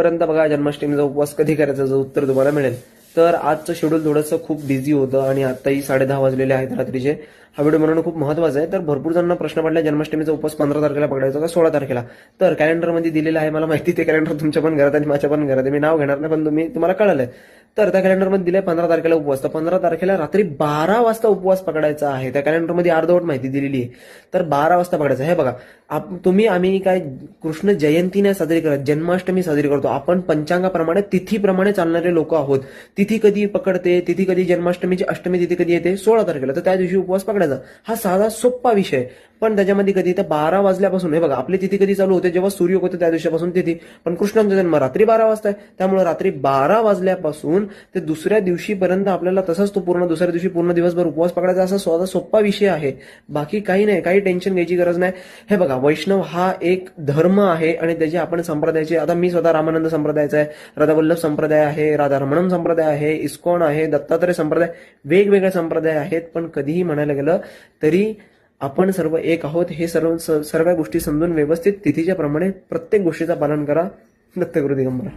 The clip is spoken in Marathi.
शेवटपर्यंत बघा. जन्माष्टमीचा उपवास कधी करायचा याचं उत्तर तुम्हाला मिळेल. तर आजचं शेड्यूल थोडंसं खूप बिझी होतं आणि आत्ताही 10:30 वाजलेले आहेत रात्रीचे. हा व्हिडिओ बनवणं खूप महत्त्वाचं आहे. तर भरपूर जणांना प्रश्न पडला जन्माष्टमीचा उपवास 15 तारखेला पकडायचा का 16 तारखेला. तर कॅलेंडरमध्ये दिलेलं आहे, मला माहिती ते कॅलेंडर तुमच्या पण घरात आणि माझ्या पण घरात आहे. मी नाव घेणार नाही, पण तुम्हाला कळलंय. तर त्या कॅलेंडरमध्ये दिलंय 15 तारखेला उपवास. तर 15 तारखेला रात्री 12 वाजता उपवास पकडायचा आहे. त्या कॅलेंडरमध्ये अर्धवट माहिती दिलेली आहे. तर 12 वाजता पकडायचं हे बघा. आम्ही काय कृष्ण जयंती नाही साजरी करत, जन्माष्टमी साजरी करतो. आपण पंचांगाप्रमाणे तिथीप्रमाणे चालणारे लोक आहोत. तिथी कधी पकडते, तिथी कधी जन्माष्टमीची अष्टमी तिथी कधी येते 16 तारखेला, तर त्या दिवशी उपवास पकडायचा. हा साधा सोप्पा विषय. पण त्याच्यामध्ये कधी तर 12 वाजल्यापासून हे बघा, आपली तिथी कधी चालू होते जेव्हा सूर्य होते त्या दिवसापासून तिथी. पण कृष्णांचा जन्म रात्री 12 वाजता आहे, त्यामुळे रात्री 12 वाजल्यापासून ते दुसऱ्या दिवशीपर्यंत आपल्याला तसाच तो पूर्ण दुसऱ्या दिवशी पूर्ण दिवसभर उपवास पकडायचा. असा साधा सोप्पा विषय आहे, बाकी काही नाही. काही टेन्शन घ्यायची गरज नाही. हे बघा, वैष्णव हा एक धर्म आहे आणि त्याचे आपण संप्रदायाचे, आता मी स्वतः रामानंद संप्रदायाचा आहे, राधावल्लभ संप्रदाय आहे, राधारमणम संप्रदाय आहे, इस्कॉन आहे, दत्तात्रय संप्रदाय, वेगवेगळे संप्रदाय आहेत. पण कधीही म्हणायला गेलं तरी आपण सर्व एक आहोत. हे सर्व गोष्टी समजून व्यवस्थित तिथीच्या प्रमाणे प्रत्येक गोष्टीचं पालन करा. दत्त गुरु दिगंबरा.